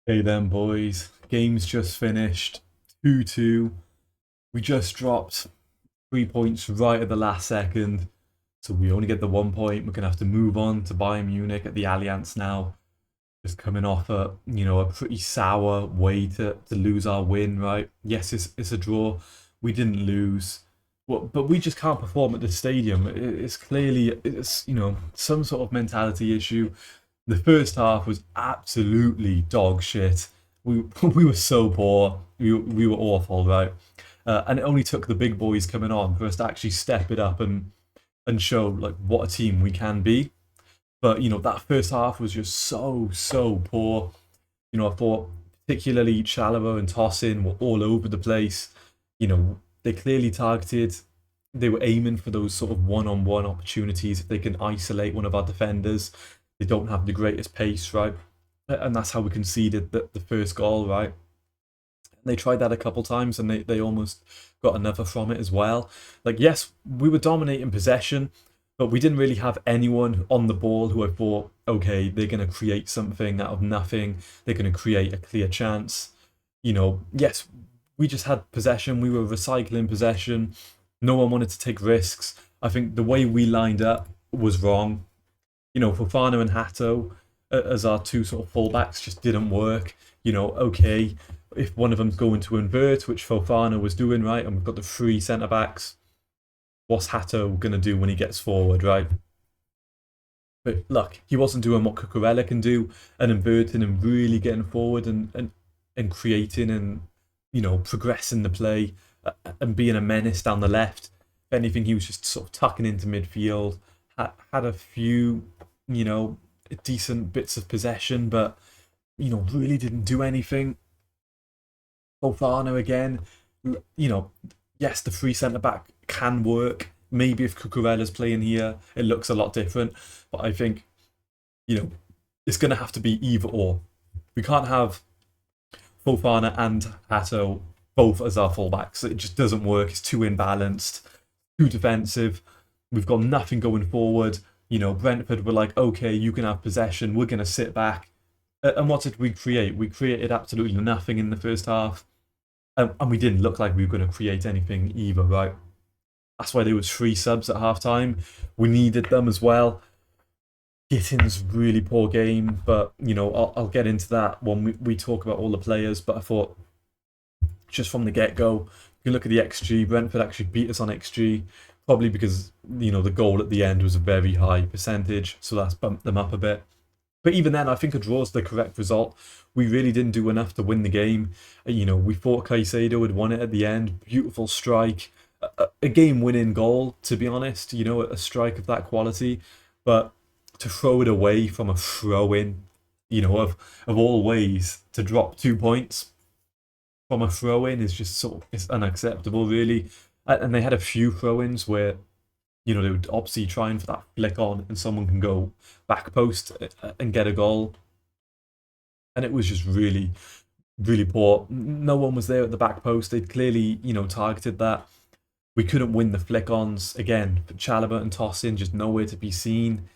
Hey then, boys. Game's just finished. 2-2. We just dropped 3 points right at the last second. So we only get the 1 point. We're going to have to move on to Bayern Munich at the Allianz now. Just coming off a pretty sour way to lose our win, right? Yes, it's a draw. We didn't lose. But we just can't perform at the stadium. It's clearly, some sort of mentality issue. The first half was absolutely dog shit. We were so poor. We were awful, right? And it only took the big boys coming on for us to actually step it up and show like what a team we can be. But that first half was just so poor. I thought particularly Chalobah and Tosin were all over the place. They clearly targeted. They were aiming for those sort of one-on-one opportunities. If they can isolate one of our defenders, they don't have the greatest pace, right? And that's how we conceded the first goal, right? They tried that a couple times and they almost got another from it as well. Like, yes, we were dominating possession, but we didn't really have anyone on the ball who I thought, okay, they're going to create something out of nothing. They're going to create a clear chance. Yes, we just had possession. We were recycling possession. No one wanted to take risks. I think the way we lined up was wrong. Fofana and Hato as our two sort of fullbacks just didn't work. Okay, if one of them's going to invert, which Fofana was doing, right, and we've got the three centre backs, what's Hato going to do when he gets forward, right? But look, he wasn't doing what Cucurella can do and inverting and really getting forward and creating and, progressing the play and being a menace down the left. If anything, he was just sort of tucking into midfield, had a few, you know, decent bits of possession, but, really didn't do anything. Fofana again, yes, the free centre back can work. Maybe if Cucurella's playing here, it looks a lot different. But I think, you know, it's going to have to be either or. We can't have Fofana and Hato both as our fullbacks. It just doesn't work. It's too imbalanced, too defensive. We've got nothing going forward. Brentford were like, okay, you can have possession. We're going to sit back. And what did we create? We created absolutely nothing in the first half. And we didn't look like we were going to create anything either, right? That's why there was three subs at half time. We needed them as well. Gittin's really poor game, but I'll get into that when we talk about all the players. But I thought just from the get go, you can look at the XG. Brentford actually beat us on XG, probably because the goal at the end was a very high percentage, so that's bumped them up a bit. But even then, I think a draw is the correct result. We really didn't do enough to win the game. We thought Caicedo had won it at the end. Beautiful strike, a game-winning goal. To be honest, a strike of that quality, but to throw it away from a throw-in, of all ways to drop 2 points from a throw-in is just sort of it's unacceptable, really. And they had a few throw-ins where they would obviously trying for that flick on and someone can go back post and get a goal. And it was just really, really poor. No one was there at the back post. They'd clearly, targeted that. We couldn't win the flick ons. Again, Chalobah and Tosin just nowhere to be seen.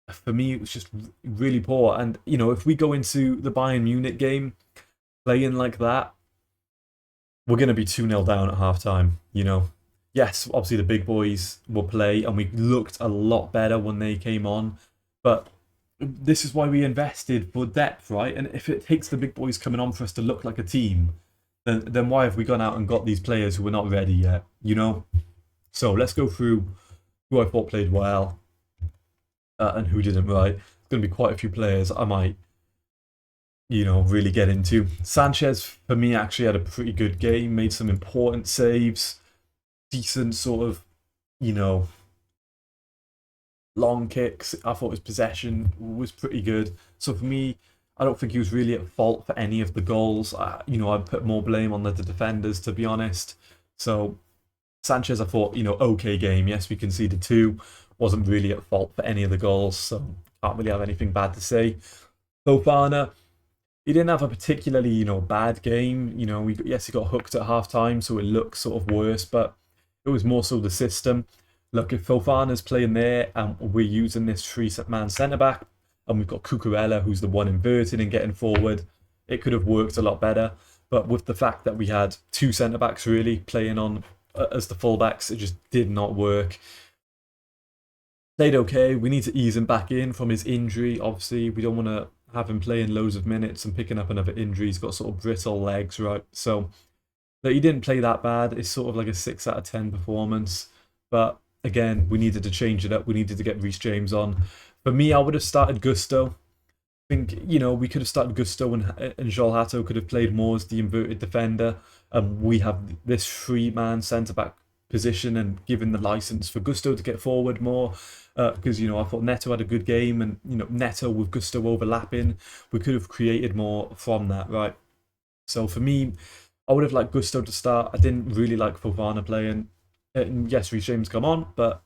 For me, it was just really poor. And, if we go into the Bayern Munich game playing like that, we're going to be 2-0 down at half time, yes, obviously the big boys will play, and we looked a lot better when they came on. But this is why we invested for depth, right? And if it takes the big boys coming on for us to look like a team, then why have we gone out and got these players who are not ready yet? So let's go through who I thought played well and who didn't. Right, it's going to be quite a few players I might really get into. Sanchez, for me, actually had a pretty good game, made some important saves, decent sort of, you know, long kicks. I thought his possession was pretty good. So for me, I don't think he was really at fault for any of the goals. I'd put more blame on the defenders, to be honest. So Sanchez, I thought, okay game. Yes, we conceded two. Wasn't really at fault for any of the goals, so can't really have anything bad to say. Fofana, he didn't have a particularly, bad game. Yes, he got hooked at half time, so it looks sort of worse, but it was more so the system. Look, if Fofana's playing there and we're using this three-man centre back, and we've got Cucurella, who's the one inverting and getting forward, it could have worked a lot better. But with the fact that we had two centre backs really playing on as the fullbacks, it just did not work. Played okay. We need to ease him back in from his injury. Obviously, we don't want to have him playing loads of minutes and picking up another injury. He's got sort of brittle legs, right? So that he didn't play that bad. It's sort of like a 6 out of 10 performance. But again, we needed to change it up. We needed to get Reece James on. For me, I would have started Gusto. I think, we could have started Gusto and Joel Hatto could have played more as the inverted defender. We have this three-man centre-back position and given the license for Gusto to get forward more. Because, I thought Neto had a good game and, Neto with Gusto overlapping, we could have created more from that, right? So for me, I would have liked Gusto to start. I didn't really like Fofana playing. And yes, Reece James come on, but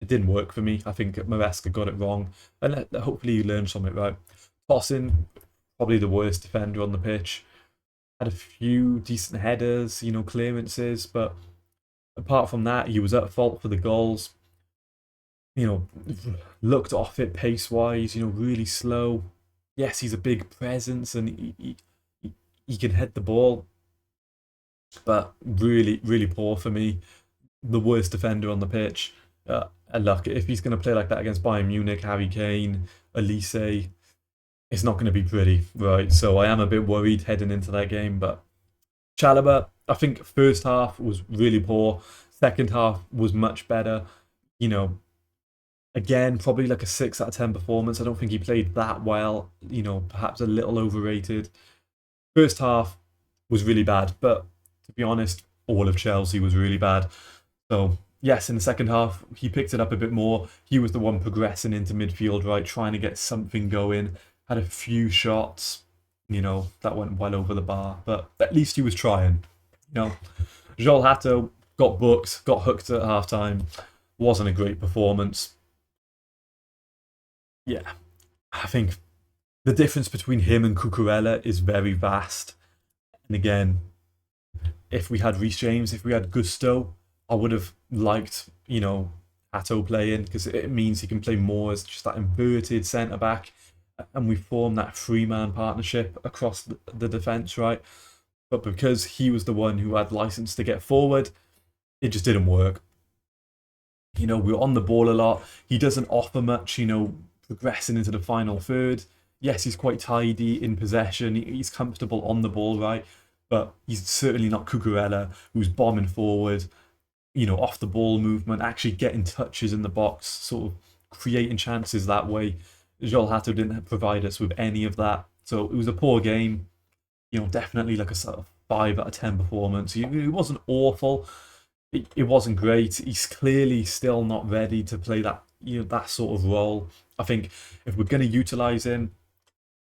it didn't work for me. I think Maresca got it wrong. And hopefully you learned from it, right? Tosin, probably the worst defender on the pitch. Had a few decent headers, clearances, but apart from that, he was at fault for the goals. Looked off it pace-wise, really slow. Yes, he's a big presence and he can head the ball, but really, really poor for me. The worst defender on the pitch. And look, if he's going to play like that against Bayern Munich, Harry Kane, Elise, it's not going to be pretty, right? So I am a bit worried heading into that game. But Chalobah, I think first half was really poor. Second half was much better. Again, probably like a 6 out of 10 performance. I don't think he played that well. Perhaps a little overrated. First half was really bad, but to be honest, all of Chelsea was really bad. So yes, in the second half, he picked it up a bit more. He was the one progressing into midfield, right, trying to get something going. Had a few shots, that went well over the bar, but at least he was trying. Joel Hatto got booked, got hooked at halftime. Wasn't a great performance. Yeah, I think the difference between him and Cucurella is very vast. And again, if we had Reece James, if we had Gusto, I would have liked, Hatto playing because it means he can play more as just that inverted centre back, and we form that three-man partnership across the defence, right? But because he was the one who had license to get forward, it just didn't work. We're on the ball a lot. He doesn't offer much, progressing into the final third. Yes, he's quite tidy in possession. He's comfortable on the ball, right? But he's certainly not Cucurella, who's bombing forward, off the ball movement, actually getting touches in the box, sort of creating chances that way. Joel Hatto didn't provide us with any of that. So it was a poor game. Definitely like a sort of 5 out of 10 performance. It wasn't awful. It wasn't great. He's clearly still not ready to play that that sort of role. I think if we're going to utilise him,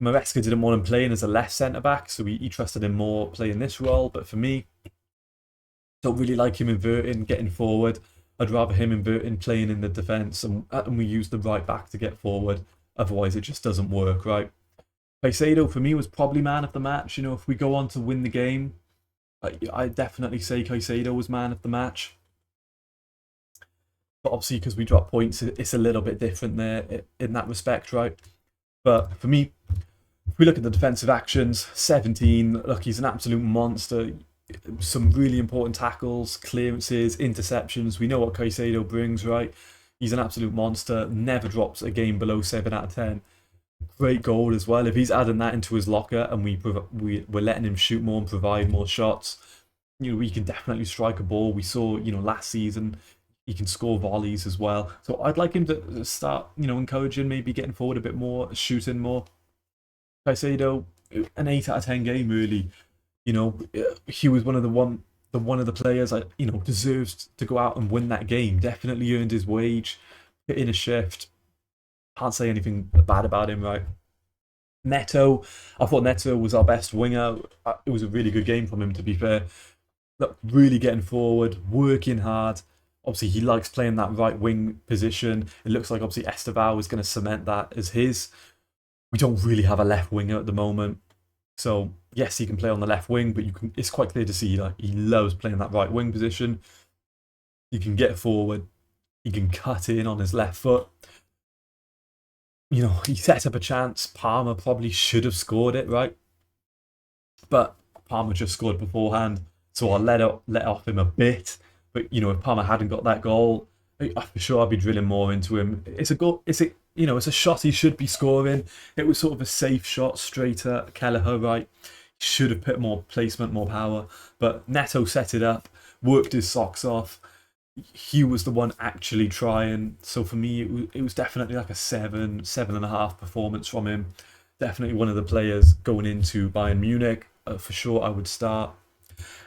Maresca didn't want him playing as a left centre back, so he trusted him more playing this role. But for me, don't really like him inverting, getting forward. I'd rather him inverting, playing in the defence, and we use the right back to get forward. Otherwise, it just doesn't work, right? Caicedo, for me, was probably man of the match. If we go on to win the game, I definitely say Caicedo was man of the match. But obviously, because we drop points, it's a little bit different there in that respect, right? But for me, if we look at the defensive actions, 17, look, he's an absolute monster. Some really important tackles, clearances, interceptions. We know what Caicedo brings, right? He's an absolute monster. Never drops a game below 7 out of 10. Great goal as well. If he's adding that into his locker and we're letting him shoot more and provide more shots, we can definitely strike a ball. We saw, last season, he can score volleys as well. So I'd like him to start, encouraging, maybe getting forward a bit more, shooting more. Caicedo, an 8 out of 10 game, really. He was one of the players that deserves to go out and win that game. Definitely earned his wage, put in a shift. Can't say anything bad about him, right? Neto, I thought Neto was our best winger. It was a really good game from him, to be fair. Look, really getting forward, working hard. Obviously, he likes playing that right wing position. It looks like obviously Estevao is going to cement that as his. We don't really have a left winger at the moment. So yes, he can play on the left wing, but it's quite clear to see he loves playing that right wing position. He can get forward. He can cut in on his left foot. He set up a chance. Palmer probably should have scored it, right? But Palmer just scored beforehand, so I'll let off him a bit. But if Palmer hadn't got that goal, for sure I'd be drilling more into him. It's a goal. It's a shot he should be scoring. It was sort of a safe shot straight at Kelleher, right? Should have put more placement, more power. But Neto set it up, worked his socks off. He was the one actually trying. So for me, it was definitely like a 7.5 performance from him. Definitely one of the players going into Bayern Munich. For sure, I would start.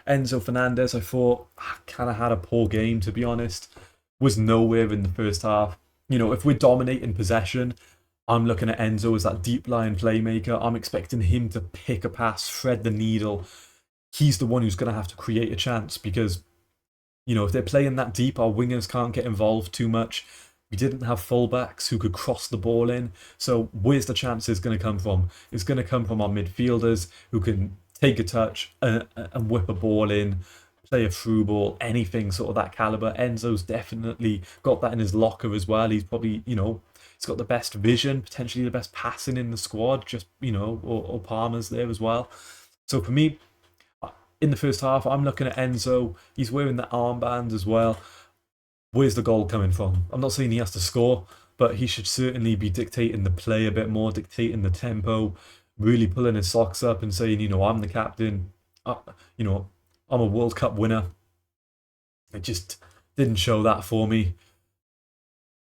Enzo Fernandez, I thought, kind of had a poor game, to be honest. Was nowhere in the first half. If we're dominating possession, I'm looking at Enzo as that deep line playmaker. I'm expecting him to pick a pass, thread the needle. He's the one who's going to have to create a chance because, if they're playing that deep, our wingers can't get involved too much. We didn't have fullbacks who could cross the ball in. So where's the chances going to come from? It's going to come from our midfielders who can take a touch and whip a ball in, play a through ball, anything sort of that caliber. Enzo's definitely got that in his locker as well. He's probably, he's got the best vision, potentially the best passing in the squad, just, or Palmer's there as well. So for me, in the first half, I'm looking at Enzo. He's wearing the armband as well. Where's the goal coming from? I'm not saying he has to score, but he should certainly be dictating the play a bit more, dictating the tempo, really pulling his socks up and saying, I'm the captain. I'm a World Cup winner. It just didn't show that for me.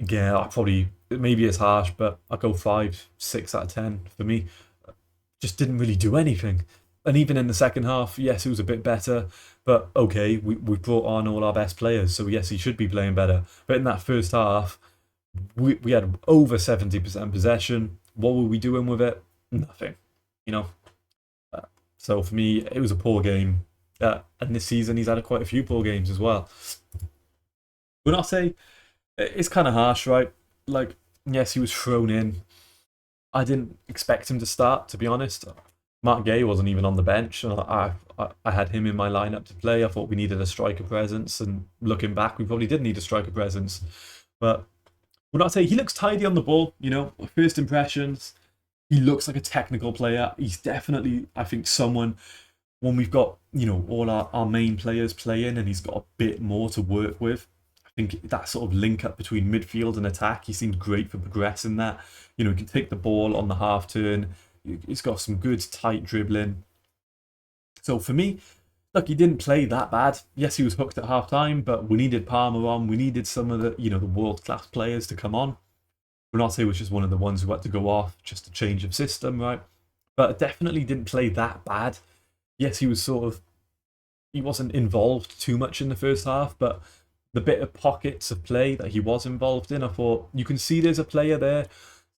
Yeah, maybe it's harsh, but I go 5, 6 out of 10 for me. Just didn't really do anything. And even in the second half, yes, it was a bit better. But okay, we brought on all our best players, so yes, he should be playing better. But in that first half, we had over 70% possession. What were we doing with it? Nothing. So for me, it was a poor game. And this season, he's had quite a few poor games as well. When I say it's kind of harsh, right? Like, yes, he was thrown in. I didn't expect him to start, to be honest. Mark Gay wasn't even on the bench. I had him in my lineup to play. I thought we needed a striker presence, and looking back, we probably did need a striker presence. But when I say he looks tidy on the ball, first impressions, he looks like a technical player. He's definitely, I think, someone when we've got all our main players playing, and he's got a bit more to work with. I think that sort of link up between midfield and attack, he seemed great for progressing that. He can take the ball on the half turn. He's got some good tight dribbling. So for me, look, he didn't play that bad. Yes, he was hooked at half time, but we needed Palmer on. We needed some of the the world class players to come on. Renate was just one of the ones who had to go off, just a change of system, right? But definitely didn't play that bad. Yes, he wasn't involved too much in the first half, but the bit of pockets of play that he was involved in, I thought you can see there's a player there.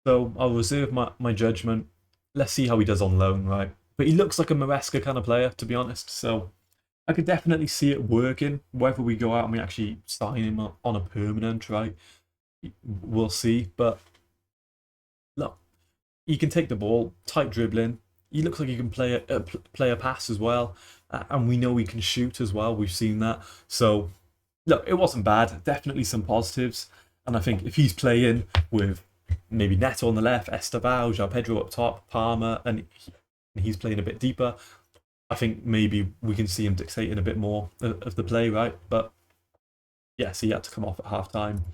So I'll reserve my judgment. Let's see how he does on loan, right? But he looks like a Maresca kind of player, to be honest. So I could definitely see it working. Whether we go out and we actually sign him on a permanent, right? We'll see. But look, he can take the ball, tight dribbling. He looks like he can play a pass as well, and we know he can shoot as well. We've seen that. So look, it wasn't bad. Definitely some positives, and I think if he's playing with maybe Neto on the left, Estevao, João Pedro up top, Palmer, and he's playing a bit deeper, I think maybe we can see him dictating a bit more of the play, right? But yes, he had to come off at half time.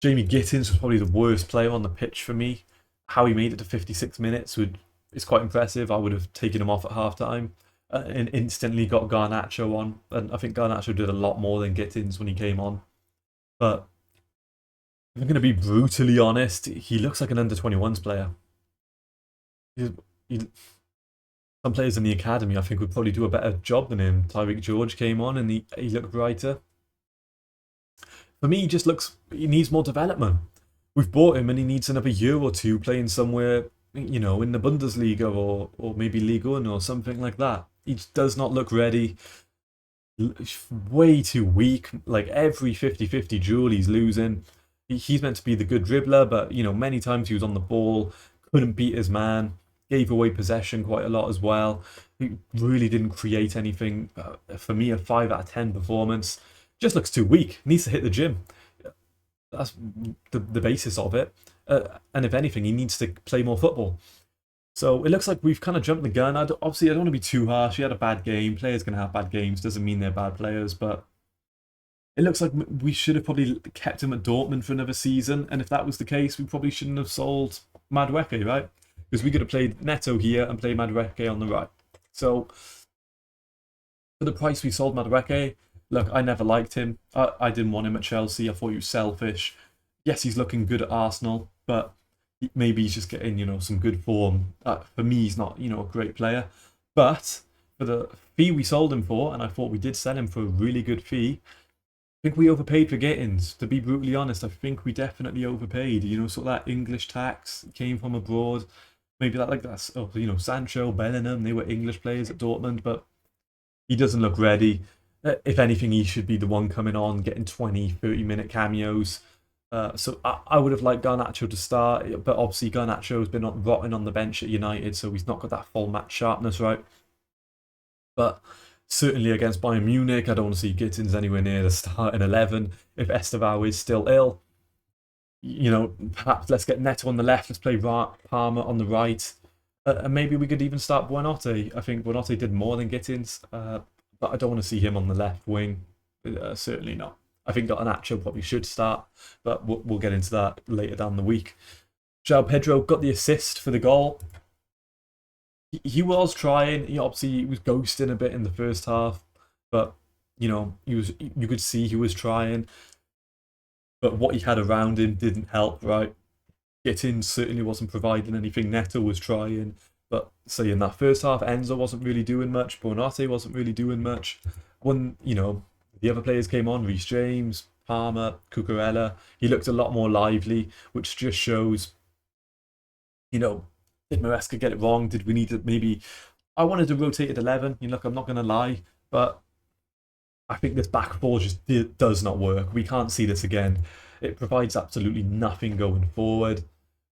Jamie Gittins was probably the worst player on the pitch for me. How he made it to 56 minutes is quite impressive. I would have taken him off at half time and instantly got Garnacho on. And I think Garnacho did a lot more than Gittins when he came on. But if I'm going to be brutally honest, he looks like an under-21s player. Some players in the academy, I think, would probably do a better job than him. Tyreek George came on and he looked brighter. For me, he needs more development. We've bought him and he needs another year or two playing somewhere, in the Bundesliga or maybe Ligue 1 or something like that. He does not look ready. Way too weak. Like every 50-50 duel he's losing. He's meant to be the good dribbler, but many times he was on the ball, couldn't beat his man, gave away possession quite a lot as well. He really didn't create anything. For me, a 5 out of 10 performance. Just looks too weak. Needs to hit the gym. That's the basis of it. And if anything, he needs to play more football. So it looks like we've kind of jumped the gun. Obviously, I don't want to be too harsh. He had a bad game. Players can have bad games. Doesn't mean they're bad players. But it looks like we should have probably kept him at Dortmund for another season. And if that was the case, we probably shouldn't have sold Madueke, right? Because we could have played Neto here and played Madueke on the right. So for the price we sold Madueke, look, I never liked him. I didn't want him at Chelsea. I thought he was selfish. Yes, he's looking good at Arsenal, but maybe he's just getting, some good form. For me, he's not, a great player. But for the fee we sold him for, and I thought we did sell him for a really good fee, I think we overpaid for Gittins. To be brutally honest, I think we definitely overpaid. Sort of that English tax came from abroad. Maybe that's Sancho, Bellingham, they were English players at Dortmund, but he doesn't look ready. If anything, he should be the one coming on, getting 20, 30-minute cameos. So I would have liked Garnacho to start, but obviously Garnacho's been rotting on the bench at United, so he's not got that full match sharpness, right? But certainly against Bayern Munich, I don't want to see Gittins anywhere near the starting 11. If Estevao is still ill, perhaps let's get Neto on the left, let's play Palmer on the right, and maybe we could even start Buonanotte. I think Buonanotte did more than Gittins, but I don't want to see him on the left wing, certainly not. I think Garnacho probably should start, but we'll get into that later down the week. João Pedro got the assist for the goal. He was trying. He was ghosting a bit in the first half, but you could see he was trying. But what he had around him didn't help, right? Gittins certainly wasn't providing anything. Neto was trying, but say in that first half, Enzo wasn't really doing much. Buonanotte wasn't really doing much. When the other players came on, Reece James, Palmer, Cucurella, he looked a lot more lively, which just shows, did Maresca get it wrong? Did we need to maybe... I wanted to rotate at 11. Look, I'm not going to lie, but I think this back four just does not work. We can't see this again. It provides absolutely nothing going forward.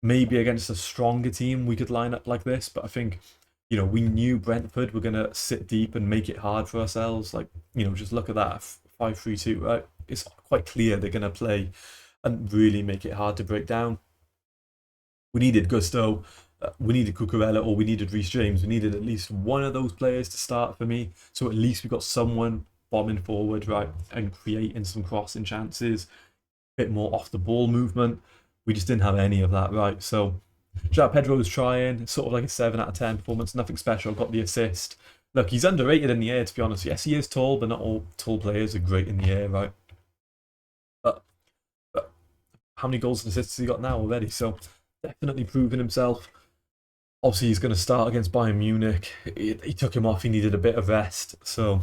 Maybe against a stronger team we could line up like this, but I think, we knew Brentford were going to sit deep and make it hard for ourselves. Just look at that 5-3-2, right? It's quite clear they're going to play and really make it hard to break down. We needed Gusto, we needed Cucurella, or we needed Reece James. We needed at least one of those players to start for me. So at least we got someone bombing forward, right, and creating some crossing chances, a bit more off the ball movement. We just didn't have any of that, right? So João Pedro was trying, sort of like a 7 out of 10 performance, nothing special, got the assist. Look, he's underrated in the air, to be honest. Yes, he is tall, but not all tall players are great in the air, right? But how many goals and assists has he got now already? So definitely proving himself. Obviously, he's going to start against Bayern Munich. He took him off. He needed a bit of rest. So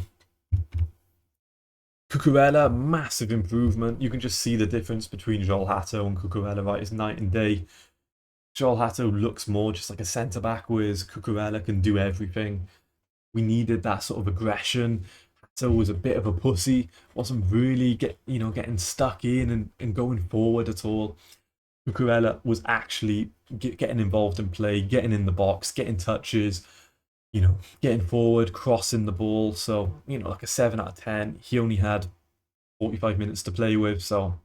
Cucurella, massive improvement. You can just see the difference between Joel Hatto and Cucurella, right? It's night and day. Joel Hatto looks more just like a centre-back, whereas Cucurella can do everything. We needed that sort of aggression. Hatto was a bit of a pussy. Wasn't really getting stuck in and going forward at all. Cucurella was actually getting involved in play, getting in the box, getting touches, getting forward, crossing the ball. So, like a 7 out of 10. He only had 45 minutes to play with. So,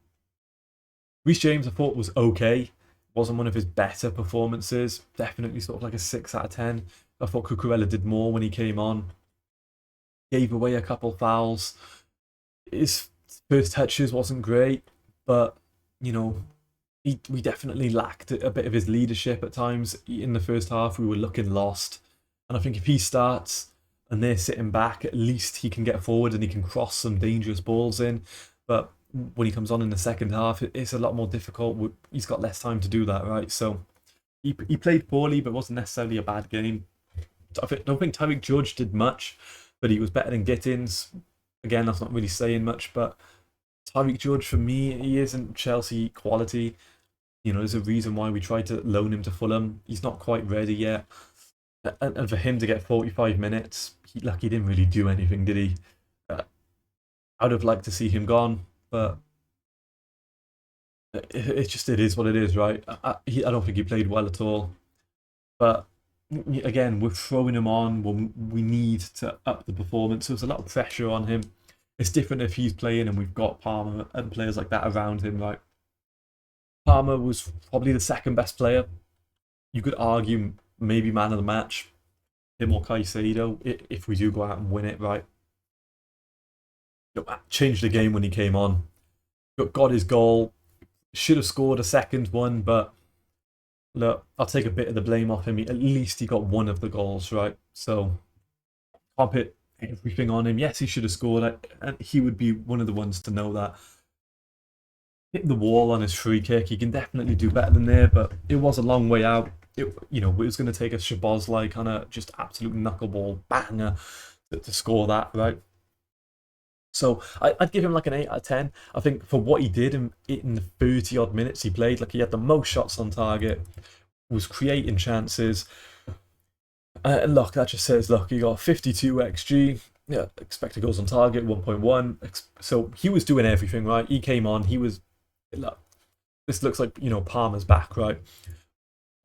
Reece James, I thought, was okay. Wasn't one of his better performances. Definitely sort of like a 6 out of 10. I thought Cucurella did more when he came on. Gave away a couple fouls. His first touches wasn't great, but, we definitely lacked a bit of his leadership at times. In the first half, we were looking lost. And I think if he starts and they're sitting back, at least he can get forward and he can cross some dangerous balls in. But when he comes on in the second half, it's a lot more difficult. He's got less time to do that, right? So he played poorly, but wasn't necessarily a bad game. I don't think Tyreek Judge did much, but he was better than Gittins. Again, that's not really saying much, but Tyreek Judge, for me, he isn't Chelsea quality. There's a reason why we tried to loan him to Fulham. He's not quite ready yet. And for him to get 45 minutes, he didn't really do anything, did he? I'd have liked to see him gone, but it is what it is, right? I don't think he played well at all. But again, we're throwing him on when we need to up the performance. So there's a lot of pressure on him. It's different if he's playing and we've got Palmer and players like that around him, right? Palmer was probably the second best player. You could argue maybe man of the match, him or Caicedo, if we do go out and win it, right? Changed the game when he came on. Got his goal. Should have scored a second one, but look, I'll take a bit of the blame off him. At least he got one of the goals, right? So can't put everything on him. Yes, he should have scored, and he would be one of the ones to know that. Hit the wall on his free kick. He can definitely do better than there, but it was a long way out. It was going to take a Shabazz kind of just absolute knuckleball banger to score that, right? So I'd give him like an 8 out of 10. I think for what he did in the 30 odd minutes he played, like he had the most shots on target, was creating chances. Look, that just says, look, he got 52 XG, yeah, expected goals on target 1.1. So he was doing everything, right? He came on, look, this looks like, Palmer's back, right?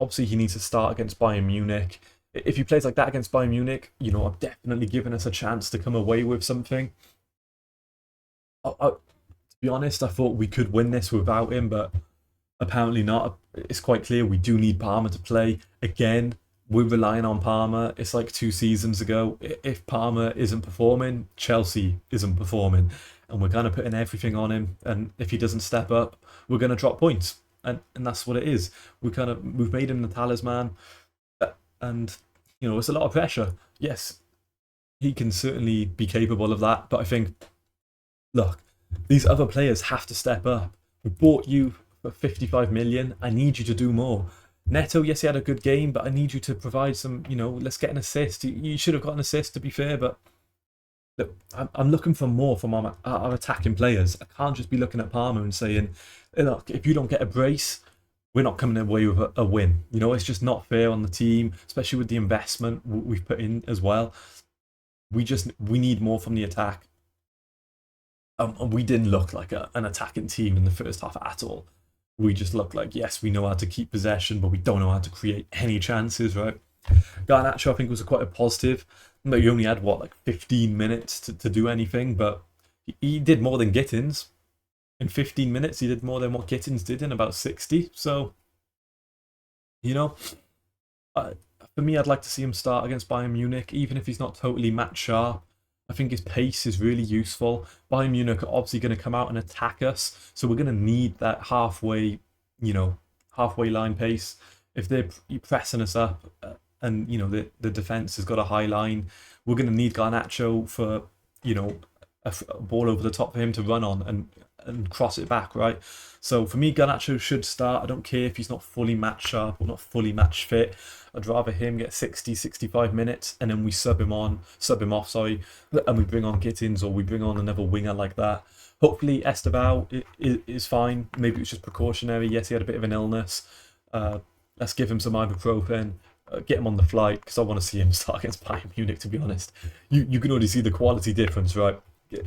Obviously, he needs to start against Bayern Munich. If he plays like that against Bayern Munich, I'm definitely giving us a chance to come away with something. To be honest, I thought we could win this without him, but apparently not. It's quite clear we do need Palmer to play. Again, we're relying on Palmer. It's like 2 seasons ago. If Palmer isn't performing, Chelsea isn't performing. And we're kind of putting everything on him. And if he doesn't step up, we're going to drop points. And that's what it is. We've made him the talisman. And, it's a lot of pressure. Yes, he can certainly be capable of that. But I think, look, these other players have to step up. We bought you for 55 million. I need you to do more. Neto, yes, he had a good game, but I need you to provide some, let's get an assist. You should have got an assist, to be fair, but look, I'm looking for more from our attacking players. I can't just be looking at Palmer and saying, look, if you don't get a brace, we're not coming away with a win. It's just not fair on the team, especially with the investment we've put in as well. We need more from the attack. And we didn't look like an attacking team in the first half at all. We just look like, yes, we know how to keep possession, but we don't know how to create any chances, right? Garnacho, I think, was quite a positive. He only had, 15 minutes to do anything, but he did more than Gittins. In 15 minutes, he did more than what Gittins did in about 60. So, for me, I'd like to see him start against Bayern Munich, even if he's not totally match sharp. I think his pace is really useful. Bayern Munich are obviously going to come out and attack us, so we're going to need that halfway line pace. If they're pressing us up, and the defense has got a high line, we're going to need Garnacho for a ball over the top for him to run on and cross it back, right? So for me, Garnacho should start. I don't care if he's not fully match sharp or not fully match fit. I'd rather him get 60, 65 minutes and then we sub him off, and we bring on Gittins or we bring on another winger like that. Hopefully Estevao is fine. Maybe it was just precautionary. Yes, he had a bit of an illness. Let's give him some ibuprofen. Get him on the flight, because I want to see him start against Bayern Munich, to be honest. You can already see the quality difference, right?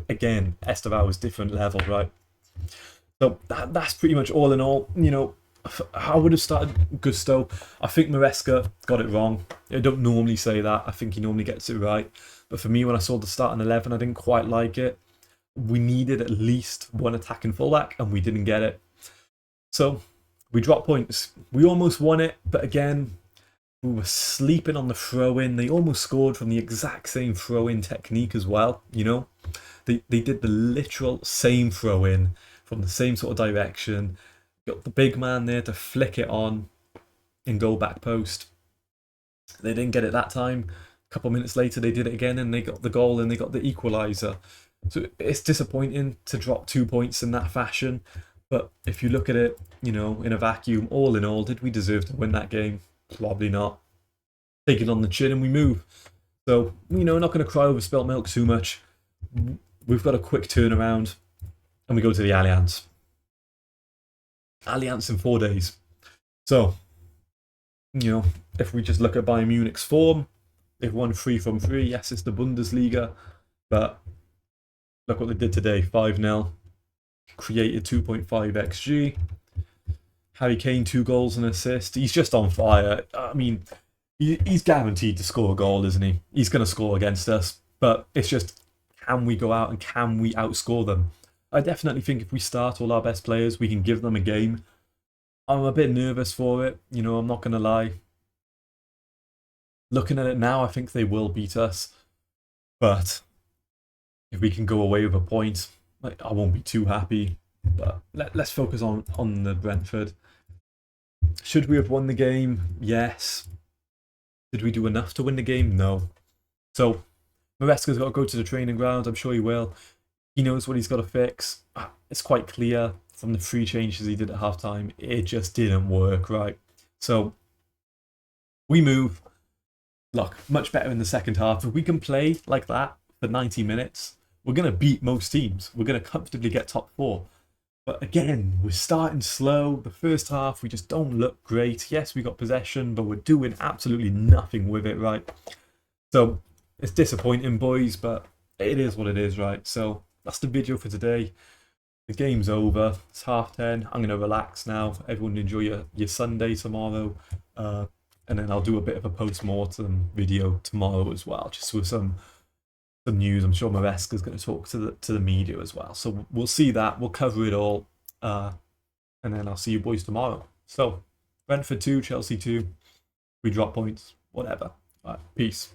Again, Estevao is different level, right? So that's pretty much all in all. I would have started Gusto. I think Maresca got it wrong. I don't normally say that. I think he normally gets it right. But for me, when I saw the starting 11, I didn't quite like it. We needed at least one attacking fullback, and we didn't get it. So we dropped points. We almost won it, but again, we were sleeping on the throw-in. They almost scored from the exact same throw-in technique as well, They did the literal same throw-in from the same sort of direction. Got the big man there to flick it on in goal back post. They didn't get it that time. A couple of minutes later, they did it again and they got the goal and they got the equaliser. So it's disappointing to drop 2 points in that fashion. But if you look at it, in a vacuum, all in all, did we deserve to win that game? Probably not. Take it on the chin and we move. So, not going to cry over spilt milk too much. We've got a quick turnaround and we go to the Allianz. Allianz in 4 days. So, if we just look at Bayern Munich's form, they've won 3 from 3. Yes, it's the Bundesliga, but look what they did today. 5-0. Created 2.5 XG. Harry Kane, 2 goals and assist. He's just on fire. I mean, he's guaranteed to score a goal, isn't he? He's going to score against us. But it's just, can we go out and can we outscore them? I definitely think if we start all our best players, we can give them a game. I'm a bit nervous for it, I'm not going to lie. Looking at it now, I think they will beat us. But if we can go away with a point, like, I won't be too happy. But let's focus on the Brentford. Should we have won the game? Yes. Did we do enough to win the game? No. So Maresca's got to go to the training ground. I'm sure he will. He knows what he's got to fix. It's quite clear from the 3 changes he did at halftime. It just didn't work, right? So we move. Look, much better in the second half. If we can play like that for 90 minutes, we're going to beat most teams. We're going to comfortably get top 4. But again, we're starting slow. The first half, we just don't look great. Yes, we got possession, but we're doing absolutely nothing with it, right? So it's disappointing, boys, but it is what it is, right? So that's the video for today. The game's over. It's 10:30. I'm going to relax now. Everyone enjoy your Sunday tomorrow. And then I'll do a bit of a post-mortem video tomorrow as well, just with some news. I'm sure Maresca's going to talk to the media as well. So we'll see that. We'll cover it all. And then I'll see you boys tomorrow. So Brentford 2, Chelsea 2. We drop points. Whatever. All right, peace.